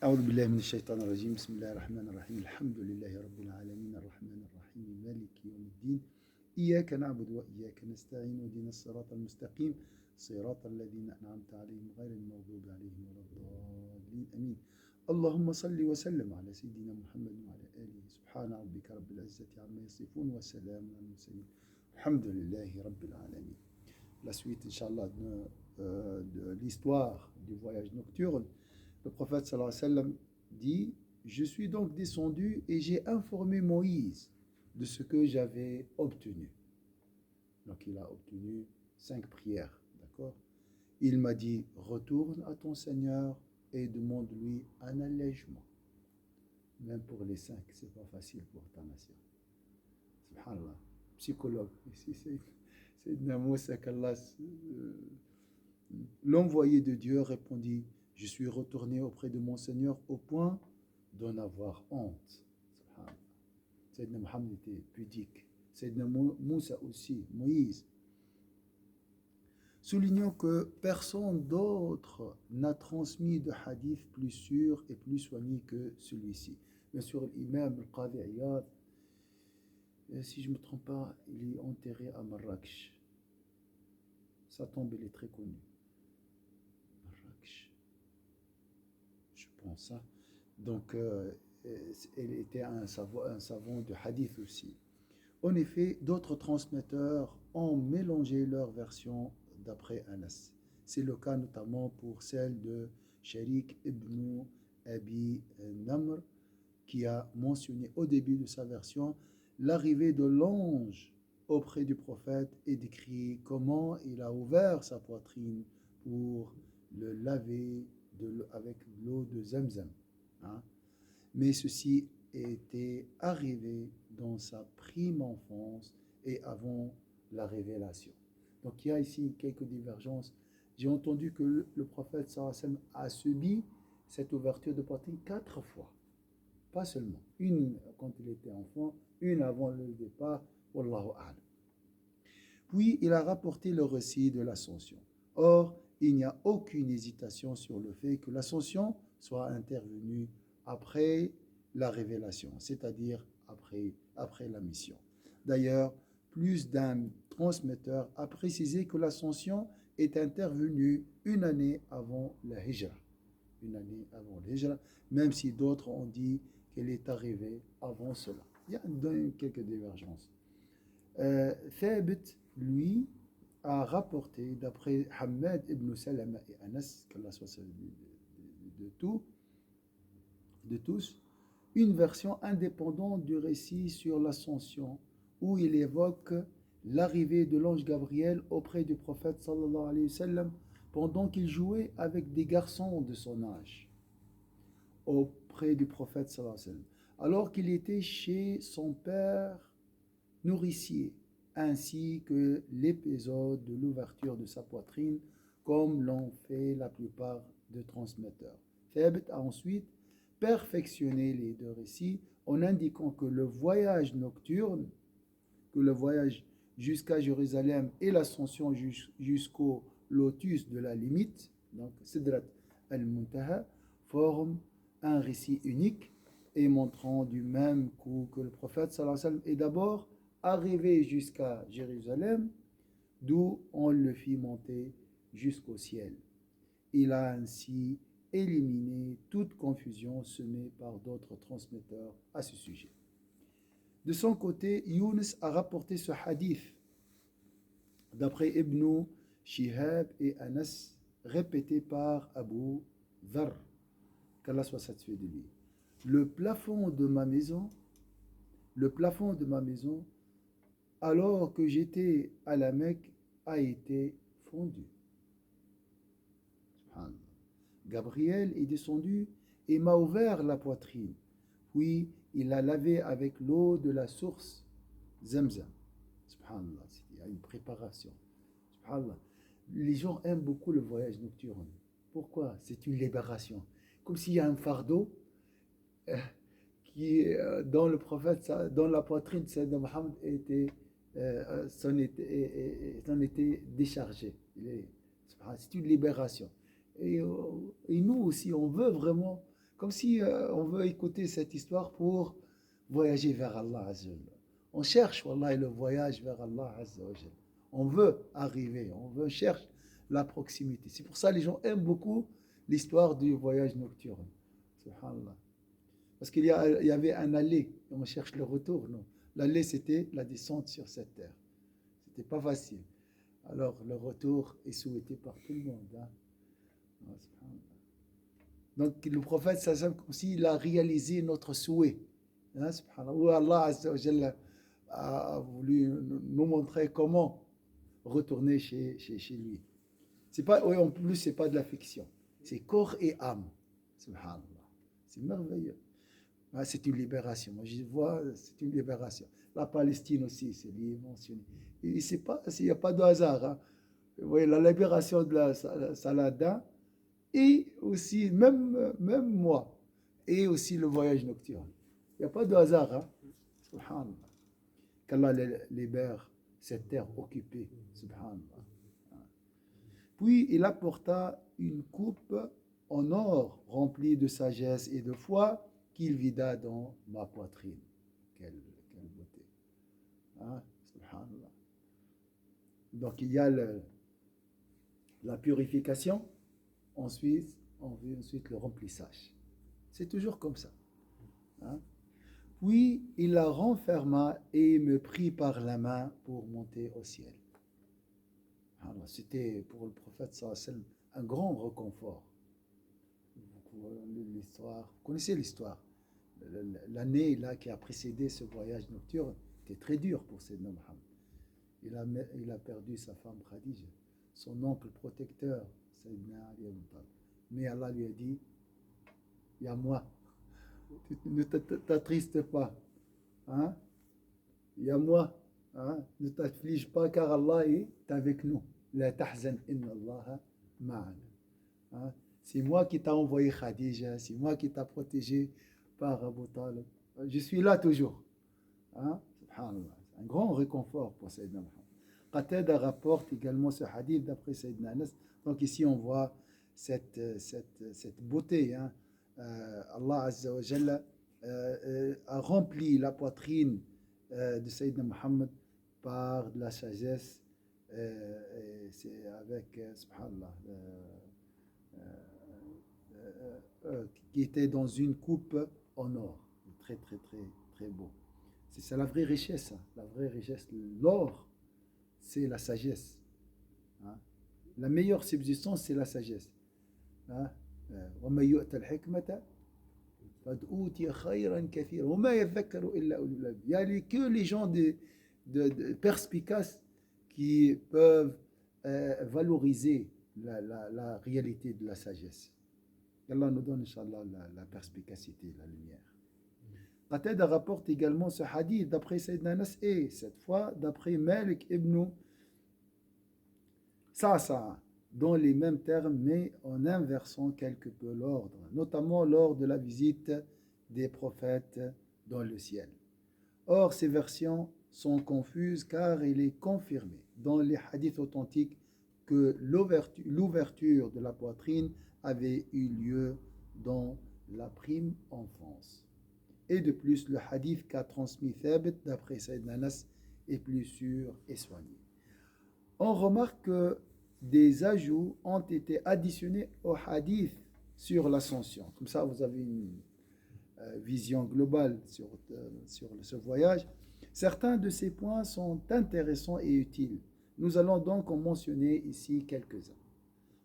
أعوذ بالله من الشيطان الرجيم بسم الله الرحمن الرحيم الحمد لله رب العالمين الرحمن الرحيم مالك يوم الدين إياك نعبد وإياك نستعين اهدنا الصراط المستقيم صراط الذين أنعمت عليهم غير المغضوب عليهم ولا الضالين آمين اللهم صل وسلم على سيدنا محمد وعلى آله سبحان ربك رب العزة عما يصفون وسلام على المرسلين الحمد لله رب العالمين. La suite, Inch'Allah, de l'histoire du voyage nocturne. Le prophète sallallahu alayhi wa sallam dit: Je suis donc descendu et j'ai informé Moïse de ce que j'avais obtenu. Donc il a obtenu 5 prières, d'accord? Il m'a dit: Retourne à ton Seigneur et demande-lui un allègement. Même pour les 5, c'est pas facile pour ta nation. Subhanallah. Psychologue. Ici, c'est Moussa Kallas. L'envoyé de Dieu répondit: Je suis retourné auprès de mon Seigneur au point d'en avoir honte. Sayyidina Mohammed était pudique. Sayyidina Moussa aussi, Moïse. Soulignons que personne d'autre n'a transmis de hadith plus sûr et plus soigné que celui-ci. Bien sûr, l'imam al-Qadi Iyad, si je ne me trompe pas, il est enterré à Marrakech. Sa tombe, elle est très connue. Marrakech. Je pense ça. Donc, elle était un savant de hadith aussi. En effet, d'autres transmetteurs ont mélangé leur version d'après Anas. C'est le cas notamment pour celle de Sharik ibn Abi Namr, qui a mentionné au début de sa version l'arrivée de l'ange auprès du prophète et décrit comment il a ouvert sa poitrine pour le laver avec l'eau de Zamzam. Hein? Mais ceci était arrivé dans sa prime enfance et avant la révélation. Donc il y a ici quelques divergences. J'ai entendu que le prophète sallallahu alayhi wa sallam a subi cette ouverture de poitrine 4 fois. Pas seulement. Une quand il était enfant, une avant le départ. Wallahu a'lam. Puis il a rapporté le récit de l'ascension. Or, il n'y a aucune hésitation sur le fait que l'ascension soit intervenue après la révélation, c'est-à-dire après la mission. D'ailleurs, plus d'un transmetteur a précisé que l'ascension est intervenue une année avant la hijra. Une année avant la hijra, même si d'autres ont dit qu'elle est arrivée avant cela. Il y a quelques divergences. Thabit, lui, a rapporté, d'après Hamad ibn Salama et Anas, qu'Allah soit salué de tous, une version indépendante du récit sur l'ascension, où il évoque l'arrivée de l'ange Gabriel auprès du prophète sallallahu alayhi wa sallam pendant qu'il jouait avec des garçons de son âge, auprès du prophète sallallahu alayhi wa sallam, alors qu'il était chez son père nourricier, ainsi que l'épisode de l'ouverture de sa poitrine, comme l'ont fait la plupart des transmetteurs. Thabit a ensuite perfectionné les deux récits en indiquant que le voyage nocturne, que le voyage jusqu'à Jérusalem et l'ascension jusqu'au lotus de la limite, donc Sidrat al-Muntaha, forment un récit unique et montrant du même coup que le prophète sallallahu alayhi wa sallam est d'abord arrivé jusqu'à Jérusalem, d'où on le fit monter jusqu'au ciel. Il a ainsi éliminé toute confusion semée par d'autres transmetteurs à ce sujet. De son côté, Yunus a rapporté ce hadith d'après Ibn Shihab et Anas, répété par Abu Dharr, qu'Allah soit satisfait de lui. Le plafond de ma maison, alors que j'étais à la Mecque, a été fondu. Gabriel est descendu et m'a ouvert la poitrine. Puis il a lavé avec l'eau de la source Zamzam. Subhanallah, il y a une préparation. Subhanallah. Les gens aiment beaucoup le voyage nocturne. Pourquoi? C'est une libération. Comme s'il y a un fardeau qui dans le prophète, dans la poitrine de Sayyidina Mohammed s'en était déchargé. C'est une libération. Et nous aussi, on veut vraiment Comme si on veut écouter cette histoire pour voyager vers Allah Azza wa Jal. On cherche, wallah, le voyage vers Allah Azza wa Jal. On veut arriver, on veut chercher la proximité. C'est pour ça que les gens aiment beaucoup l'histoire du voyage nocturne. Subhanallah. Parce il y avait un aller, on cherche le retour, non. L'aller, c'était la descente sur cette terre. C'était pas facile. Alors, le retour est souhaité par tout le monde. Hein. Donc, le prophète, ça comme s'il a réalisé notre souhait. Hein, où Allah Azza wa Jalla a voulu nous montrer comment retourner chez lui. C'est pas, oui, en plus, c'est pas de la fiction. C'est corps et âme. Subhanallah. C'est merveilleux. Ah, c'est une libération. Moi, je vois, c'est une libération. La Palestine aussi, c'est mentionné. Et c'est pas, il n'y a pas de hasard. Hein. Vous voyez, la libération de la Saladin et aussi, même moi, et aussi le voyage nocturne. Il n'y a pas de hasard. Hein. Subhanallah. Qu'Allah libère cette terre occupée. Subhanallah. Puis il apporta une coupe en or remplie de sagesse et de foi qu'il vida dans ma poitrine. Quelle beauté. Hein? Subhanallah. Donc il y a la purification, ensuite le remplissage. C'est toujours comme ça. Hein? Puis il la renferma et me prit par la main pour monter au ciel. Alors, c'était pour le prophète sallam un grand réconfort. L'histoire, vous connaissez l'histoire. L'année là qui a précédé ce voyage nocturne était très dur pour Sayyidina Muhammad. Il a perdu sa femme Khadija, son oncle protecteur, Sayyidina Ali ibn Talib. Mais Allah lui a dit, il y a moi, ne t'attriste pas. Hein? Il y a moi. Hein? Ne t'afflige pas car Allah est avec nous. La tahzan inna Allah ma'ana. Hein? C'est moi qui t'a envoyé Khadija, c'est moi qui t'a protégé par Abu Talib. Je suis là toujours. Hein? Subhanallah. Un grand réconfort pour Sayyidina Muhammad. Qatada rapporte également ce hadith d'après Sayyidina Anas. Donc ici on voit cette beauté. Hein? Allah Azza wa Jalla a rempli la poitrine de Sayyidina Muhammad par de la sagesse. C'est avec, subhanallah, qui était dans une coupe en or. Très, très, très, très beau. C'est la vraie richesse. Hein. La vraie richesse. L'or, c'est la sagesse. Hein. La meilleure subsistance, c'est la sagesse. Hein. وَمَنْ يُؤْتَ الْحِكْمَةَ قَدْ أُوتِيَ خَيْرًا كَثِيرًا وَمَا يَذَّكَّرُ إِلَّا أُولُو الْأَلْبَابِ. Il n'y a que les gens de perspicaces qui peuvent valoriser la réalité de la sagesse. Allah nous donne, Inch'Allah, la perspicacité, la lumière. Qatada rapporte également ce hadith d'après Sayyidina Anas et cette fois d'après Malik ibn Sa'sa, dans les mêmes termes mais en inversant quelque peu l'ordre, notamment lors de la visite des prophètes dans le ciel. Or, ces versions sont confuses car il est confirmé dans les hadiths authentiques que l'ouverture de la poitrine avait eu lieu dans la prime enfance. Et de plus, le hadith qu'a transmis Thabit d'après Sayyidina Anas est plus sûr et soigné. On remarque que des ajouts ont été additionnés au hadith sur l'ascension. Comme ça, vous avez une vision globale sur ce voyage. Certains de ces points sont intéressants et utiles. Nous allons donc en mentionner ici quelques-uns.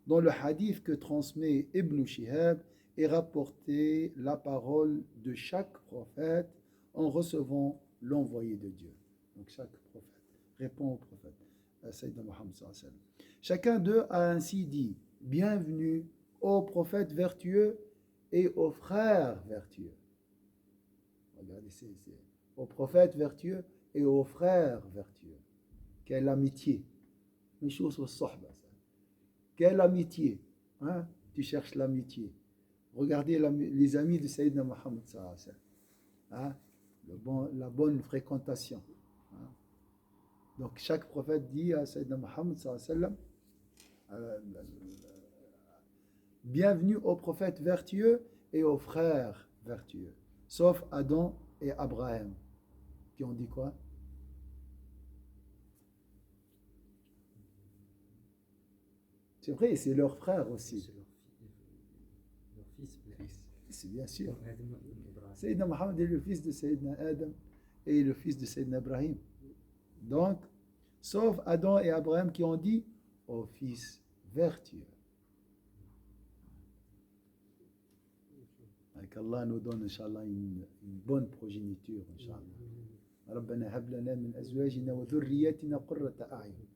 Dans le hadith que transmet Ibn Shihab est rapporté la parole de chaque prophète en recevant l'envoyé de Dieu. Donc chaque prophète répond au prophète, Sayyidina Muhammad sallallahu alayhi wa sallam. Chacun d'eux a ainsi dit, bienvenue aux prophètes vertueux et aux frères vertueux. Regardez, c'est aux prophètes vertueux et aux frères vertueux. Quelle amitié. Quelle amitié. Hein? Tu cherches l'amitié. Regardez les amis de Sayyidina Muhammad sallallahu alayhi wa sallam. Hein? La bonne fréquentation. Hein? Donc chaque prophète dit à Sayyidina Muhammad sallallahu alayhi wa sallam, bienvenue aux prophètes vertueux et aux frères vertueux, sauf Adam et Abraham, qui ont dit quoi? C'est vrai, c'est leurs frères aussi. leur fils, C'est bien sûr. Adam ibn Ibrahim. Sayyidina Mohammed est le fils de Sayyidina Adam et le fils de Sayyidina Ibrahim. Donc, sauf Adam et Abraham qui ont dit aux fils vertueux. qu'Allah nous donne, Inch'Allah, une bonne progéniture, Inch'Allah. ربنا هب لنا من أزواجنا وذرياتنا قرة أعين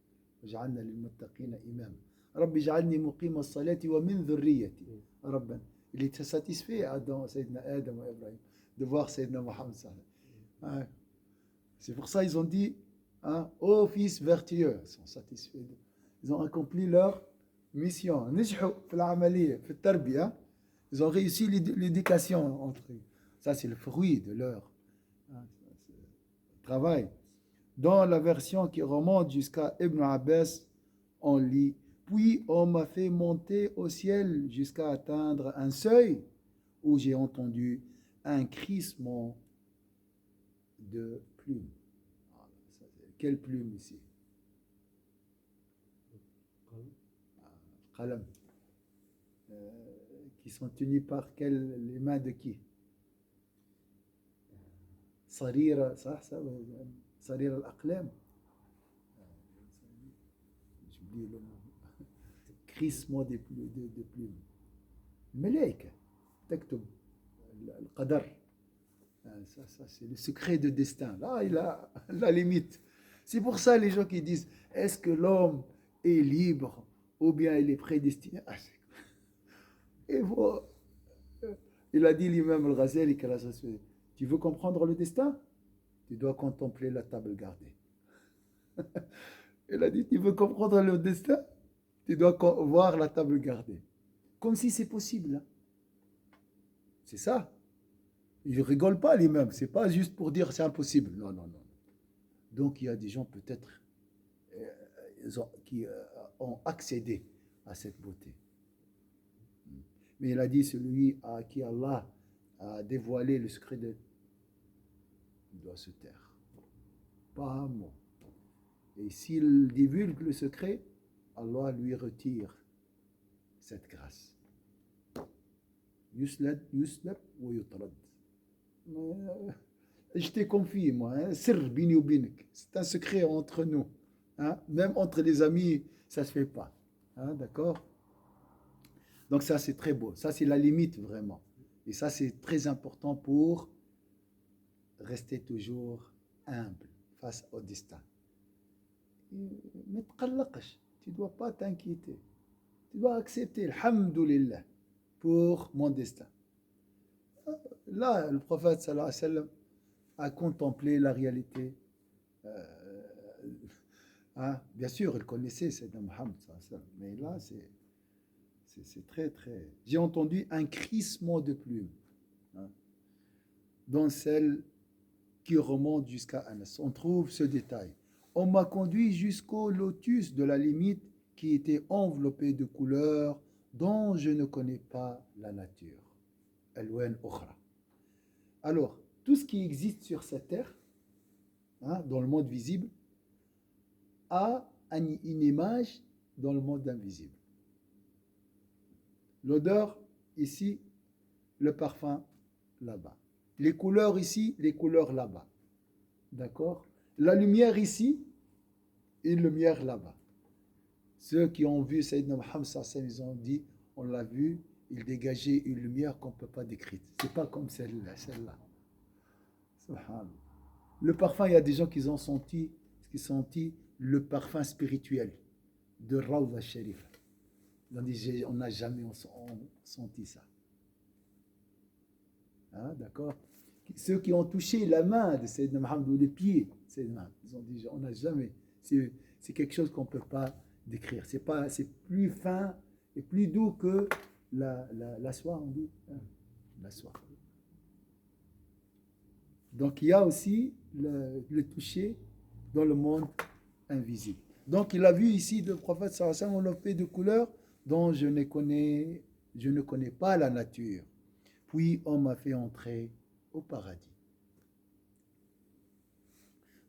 واجعلنا للمتقين إماما رب اجعلني مقيم الصلاة ومن ذريتي ربنا. Il était satisfait, Adam, Sayyidina Adam et Ibrahim, de voir Sayyidina Mohammed. C'est pour ça qu'ils ont dit, hein, ô fils vertueux, ils sont satisfaits. Ils ont accompli leur mission. Ils ont réussi l'éducation entre eux. Ça, c'est le fruit de leur travail. Dans la version qui remonte jusqu'à Ibn Abbas, on lit: puis on m'a fait monter au ciel jusqu'à atteindre un seuil où j'ai entendu un crissement de plumes. Quelle plume ici? Qalam. Qui sont tenues par les mains de qui? Sarira, ça, Sarira al-Aqlam. J'oublie le mot. Crissement de plumes. Malaika, taktub, al-qadar. Ça, c'est le secret de destin. Là, il a la limite. C'est pour ça les gens qui disent: est-ce que l'homme est libre ou bien il est prédestiné? Il a dit l'imam al-Ghazali que tu veux comprendre le destin? Tu dois contempler la table gardée. Il a dit: tu veux comprendre le destin? Tu dois voir la table gardée. Comme si c'est possible. C'est ça. Il ne rigole pas l'imam. C'est pas juste pour dire c'est impossible. Non, non, non. Donc il y a des gens peut-être qui ont accédé à cette beauté. Mais il a dit: celui à qui Allah a dévoilé le secret il doit se taire. Pas un mot. Et s'il divulgue le secret, Allah lui retire cette grâce. Yuslab wa yutrad. Je t'ai confié, moi, sir bini ou binik. C'est un secret entre nous. Hein? Même entre les amis, ça ne se fait pas. Hein? D'accord? Donc ça, c'est très beau. Ça, c'est la limite, vraiment. Et ça, c'est très important pour rester toujours humble face au destin. Mais tu ne dois pas t'inquiéter. Tu dois accepter, alhamdoulilah, pour mon destin. Là, le prophète sallallahu alayhi wa sallam a contemplé la réalité. Bien sûr, il connaissait Sayyidina Muhammad sallallahu alayhi wa sallam, mais là, c'est très, très... J'ai entendu un crissement de plumes, dans celle qui remonte jusqu'à Anas. On trouve ce détail. On m'a conduit jusqu'au lotus de la limite qui était enveloppé de couleurs dont je ne connais pas la nature. Alwan ukhra. Alors, tout ce qui existe sur cette terre, dans le monde visible, a une image dans le monde invisible. L'odeur ici, le parfum là-bas. Les couleurs ici, les couleurs là-bas. D'accord? La lumière ici et une lumière là-bas. Ceux qui ont vu Sayyidina Muhammad sallallahu alayhi wa sallam, ils ont dit: on l'a vu, il dégageait une lumière qu'on ne peut pas décrire. C'est pas comme celle-là. Subhanallah. Le parfum, il y a des gens qui ont senti le parfum spirituel de Rawda Sharif. On n'a jamais senti ça. D'accord? Ceux qui ont touché la main de Sayyidina Muhammad ou les pieds, ils ont dit: on n'a jamais. C'est quelque chose qu'on ne peut pas décrire. C'est plus fin et plus doux que la soie, on dit. La soie. Donc il y a aussi le toucher dans le monde invisible. Donc il a vu ici le prophète sallallahu alayhi wa sallam de couleurs dont je ne connais pas la nature. puis on m'a fait entrer au paradis.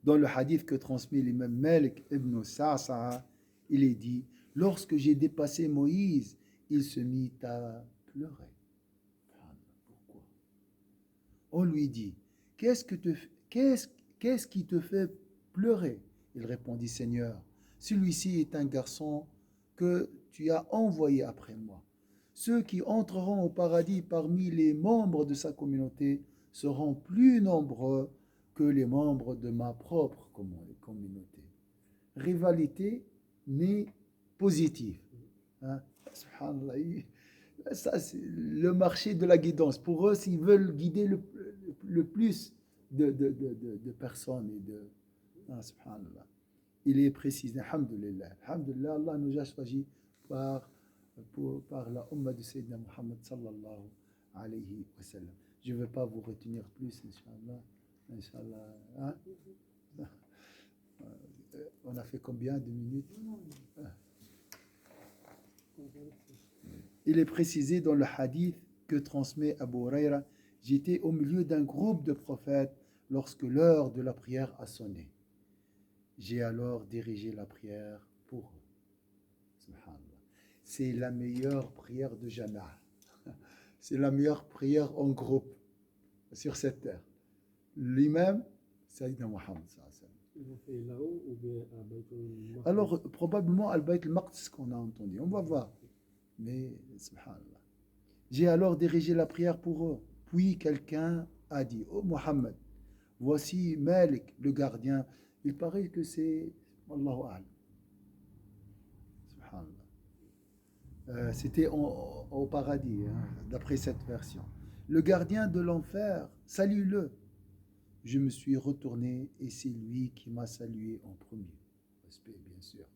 Dans le hadith que transmet l'imam Malik ibn Sa'sa'a, il est dit, lorsque j'ai dépassé Moïse, il se mit à pleurer. Pourquoi? On lui dit, qu'est-ce qui te fait pleurer? Il répondit, Seigneur, celui-ci est un garçon que tu as envoyé après moi. Ceux qui entreront au paradis parmi les membres de sa communauté seront plus nombreux que les membres de ma propre communauté. Rivalité, mais positive. Hein? Subhanallah. Ça, c'est le marché de la guidance. Pour eux, s'ils veulent guider le plus de personnes et de. Ah, subhanallah. Il est précisé, alhamdulillah. Alhamdulillah, Allah nous a choisi par la Ummah de Sayyidina Muhammad sallallahu alayhi wa sallam. Je ne veux pas vous retenir plus, Inch'Allah. Inch'Allah. Hein? On a fait combien de minutes? Il est précisé dans le hadith que transmet Abu Huraira, j'étais au milieu d'un groupe de prophètes lorsque l'heure de la prière a sonné. J'ai alors dirigé la prière pour eux. Subhanallah. C'est la meilleure prière de Jama'a. C'est la meilleure prière en groupe sur cette terre. L'imam, Sayyidina Muhammad. Ils ont fait là-haut ou bien à Baytul Maqdis? Alors, probablement Al-Bayt al-Maqdis qu'on a entendu. On va voir. Mais, subhanallah. J'ai alors dirigé la prière pour eux. Puis quelqu'un a dit, oh Muhammad, voici Malik, le gardien. Il paraît que c'est Allahu A'lam. Subhanallah. C'était au paradis, hein, d'après cette version. Le gardien de l'enfer, salue-le. Je me suis retourné et c'est lui qui m'a salué en premier. Respect, bien sûr.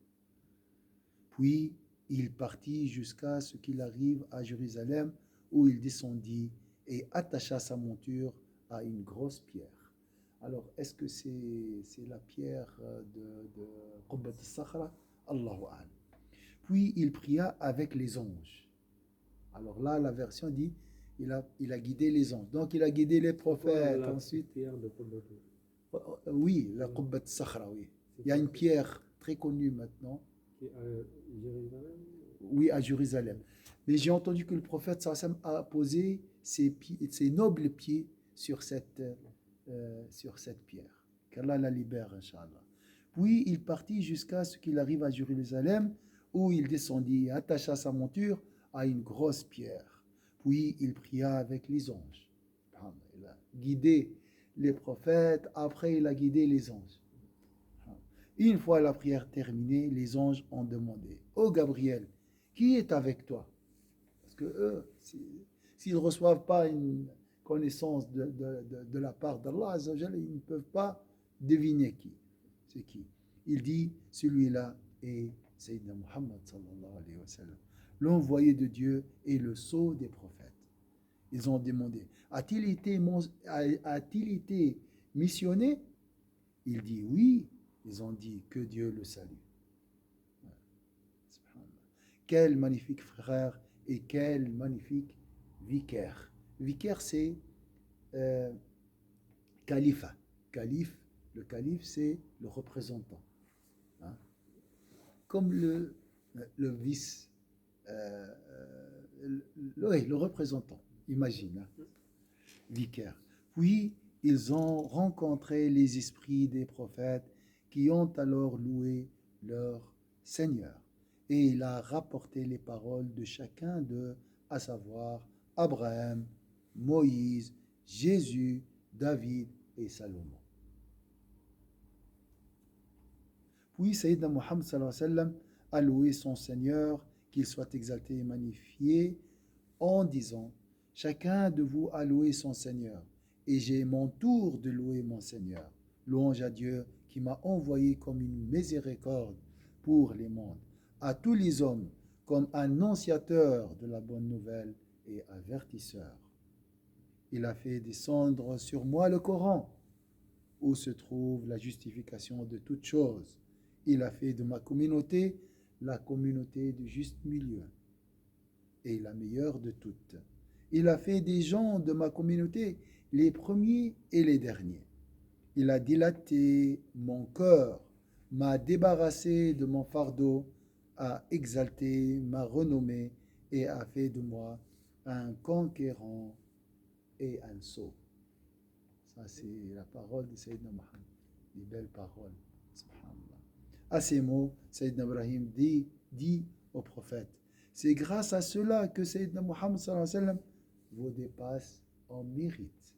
Puis il partit jusqu'à ce qu'il arrive à Jérusalem où il descendit et attacha sa monture à une grosse pierre. Alors, est-ce que c'est la pierre de Qubbat al-Sakhra? Allahu A'lam. Puis il pria avec les anges. Alors là, la version dit il a guidé les anges. Donc il a guidé les prophètes. Ensuite, oui, la Qubbat al-Sakhra, oui. Il y a une pierre très connue maintenant. Qui est à Jérusalem? Oui, à Jérusalem. Mais j'ai entendu que le prophète a posé ses nobles pieds sur cette pierre. Qu'Allah la libère, Inch'Allah. Puis il partit jusqu'à ce qu'il arrive à Jérusalem, où il descendit et attacha sa monture à une grosse pierre. Puis il pria avec les anges. Il a guidé les prophètes, après il a guidé les anges. Une fois la prière terminée, les anges ont demandé, ô Gabriel, qui est avec toi? Parce que eux, s'ils ne reçoivent pas une connaissance de la part d'Allah, ils ne peuvent pas deviner qui. C'est qui? Il dit, celui-là est Sayyidina Muhammad sallallahu alayhi wa sallam, l'envoyé de Dieu et le sceau des prophètes. Ils ont demandé, a-t-il été missionné? Il dit oui. Ils ont dit que Dieu le salue. Quel magnifique frère et quel magnifique vicaire. Vicaire, c'est calife. Le calife, c'est le représentant. Hein? Comme le vice, le représentant, imagine. Hein? Vicaire. Puis, ils ont rencontré les esprits des prophètes qui ont alors loué leur Seigneur. Et il a rapporté les paroles de chacun d'eux, à savoir Abraham, Moïse, Jésus, David et Salomon. Puis Sayyidina Muhammad sallallahu alayhi wa sallam a loué son Seigneur, qu'il soit exalté et magnifié, en disant, chacun de vous a loué son Seigneur, et j'ai mon tour de louer mon Seigneur. Louange à Dieu qui m'a envoyé comme une miséricorde pour les mondes, à tous les hommes comme annonciateur de la bonne nouvelle et avertisseur. Il a fait descendre sur moi le Coran, où se trouve la justification de toutes choses. Il a fait de ma communauté la communauté du juste milieu et la meilleure de toutes. Il a fait des gens de ma communauté les premiers et les derniers. Il a dilaté mon cœur, m'a débarrassé de mon fardeau, a exalté ma renommée et a fait de moi un conquérant et un sot. Ça, c'est la parole de Sayyidina Mohammed. Des belles paroles. Subhanallah. À ces mots, Sayyidina Ibrahim dit au prophète, c'est grâce à cela que Sayyidina Mohammed sallallahu alayhi wa sallam vous dépasse en mérite.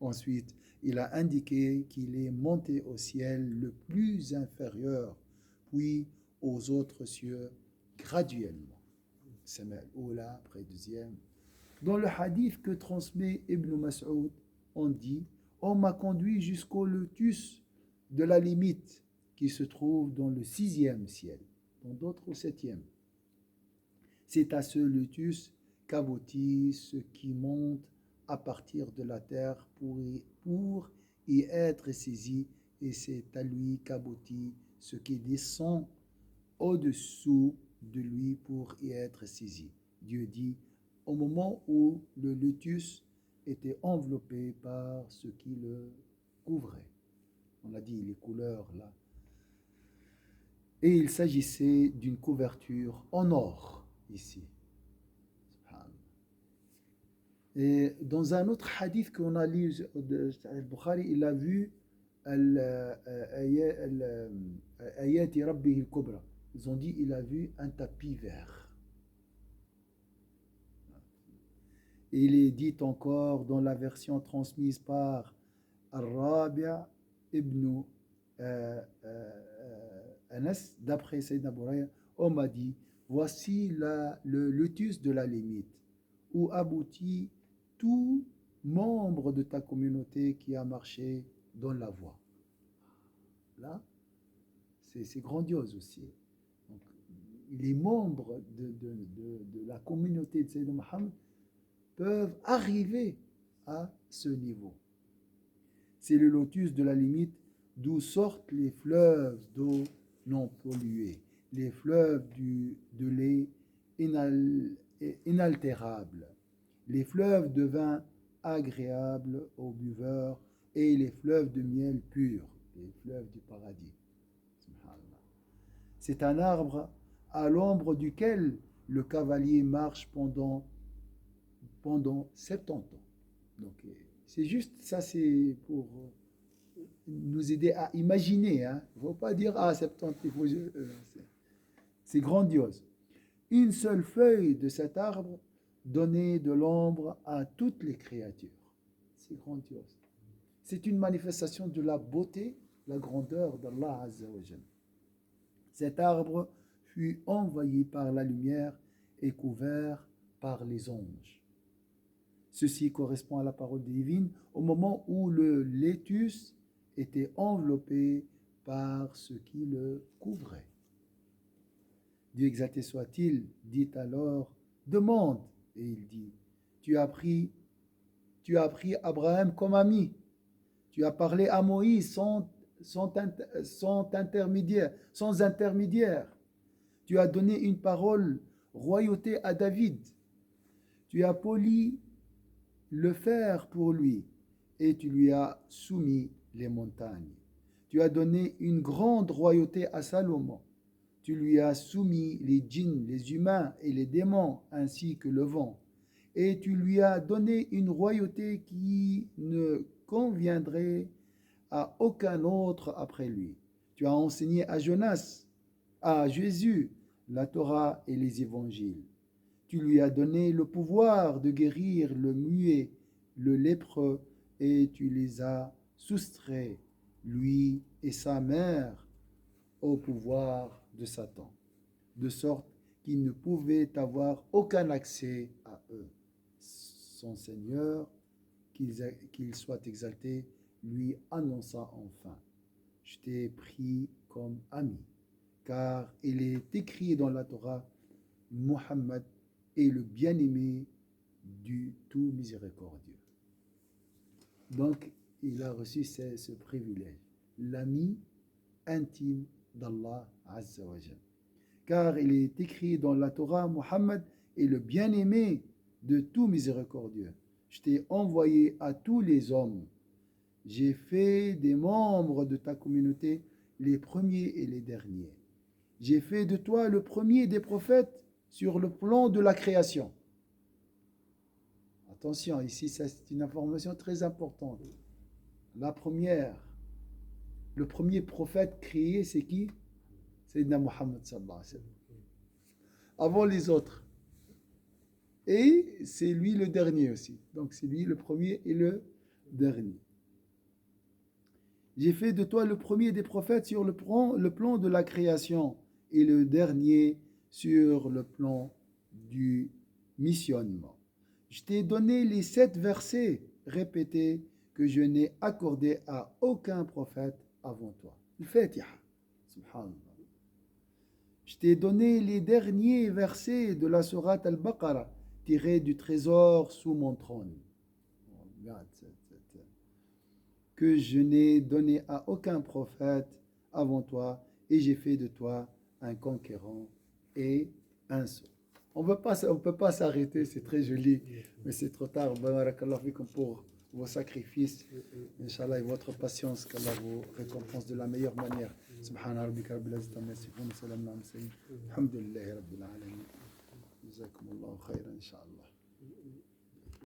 Ensuite, il a indiqué qu'il est monté au ciel le plus inférieur, puis aux autres cieux graduellement. Sama al-Oula, après deuxième. Dans le hadith que transmet Ibn Mas'ud, on dit, on m'a conduit jusqu'au lotus de la limite qui se trouve dans le 6e ciel, dans d'autres au 7e. C'est à ce lotus qu'aboutit ce qui monte à partir de la terre pour y être saisi, et c'est à lui qu'aboutit ce qui descend au-dessous de lui pour y être saisi. Dieu dit, au moment où le lotus était enveloppé par ce qui le couvrait. On a dit les couleurs là. Et il s'agissait d'une couverture en or ici. Et dans un autre hadith qu'on a lu de Al-Bukhari, il a vu Ayati Rabbihi al-Kubra. Ils ont dit il a vu un tapis vert. Et il est dit encore dans la version transmise par Al-Rabi' ibn Anas, d'après Sayyidina Bouraya, on m'a dit voici le lotus de la limite où aboutit tout membre de ta communauté qui a marché dans la voie. Là, c'est grandiose aussi. Donc, les membres de la communauté de Sayyidina Mohammed peuvent arriver à ce niveau. C'est le lotus de la limite d'où sortent les fleuves d'eau non polluée, les fleuves de lait inaltérable, les fleuves de vin agréables aux buveurs et les fleuves de miel pur, les fleuves du paradis. C'est un arbre à l'ombre duquel le cavalier marche pendant 70 ans. Donc, c'est juste ça, c'est pour nous aider à imaginer. Il ne faut pas dire, 70, il faut... c'est grandiose. Une seule feuille de cet arbre donnait de l'ombre à toutes les créatures. C'est grandiose. C'est une manifestation de la beauté, la grandeur d'Allah Azza wa Jalla. Cet arbre fut envahi par la lumière et couvert par les anges. Ceci correspond à la parole divine au moment où le lotus était enveloppé par ce qui le couvrait. Dieu exalté soit-il, dit alors, demande. Et il dit, tu as pris Abraham comme ami. Tu as parlé à Moïse sans intermédiaire. Tu as donné une parole, royauté à David. Tu as poli le fer pour lui et tu lui as soumis les montagnes. Tu as donné une grande royauté à Salomon. Tu lui as soumis les djinns, les humains et les démons, ainsi que le vent. Et tu lui as donné une royauté qui ne conviendrait à aucun autre après lui. Tu as enseigné à Jonas, à Jésus, la Torah et les évangiles. Tu lui as donné le pouvoir de guérir le muet, le lépreux, et tu les as soustraits, lui et sa mère, au pouvoir de Satan, de sorte qu'il ne pouvait avoir aucun accès à eux. Son Seigneur, qu'il soit exalté, lui annonça enfin, je t'ai pris comme ami, car il est écrit dans la Torah, Muhammad est le bien-aimé du tout miséricordieux. Donc, il a reçu ce privilège, l'ami intime d'Allah Azza wa Jal. Car il est écrit dans la Torah, Muhammad est le bien-aimé de tout miséricordieux. Je t'ai envoyé à tous les hommes. J'ai fait des membres de ta communauté les premiers et les derniers. J'ai fait de toi le premier des prophètes sur le plan de la création. Attention, ici, c'est une information très importante. La première, le premier prophète créé, c'est qui? Sayyidina Muhammad sallallahu alayhi wa sallam. Avant les autres. Et c'est lui le dernier aussi. Donc c'est lui le premier et le dernier. J'ai fait de toi le premier des prophètes sur le plan de la création et le dernier sur le plan du missionnement. Je t'ai donné les 7 versets répétés que je n'ai accordés à aucun prophète avant toi. Le Fatiha. Subhanallah. Je t'ai donné les derniers versets de la sourate Al-Baqarah tirés du trésor sous mon trône. Que je n'ai donné à aucun prophète avant toi et j'ai fait de toi un conquérant et un sot. On ne peut pas s'arrêter, c'est très joli, mais c'est trop tard. Barakallahu fikum pour vos sacrifices, Inch'Allah, et votre patience, qu'Allah vous récompense de la meilleure manière. Subhana rabbika rabbil izzati amma yasifun, salamun ala al-mursalin, alhamdulillahi rabbil alamin. Jazakumullahu khairan, Inch'Allah.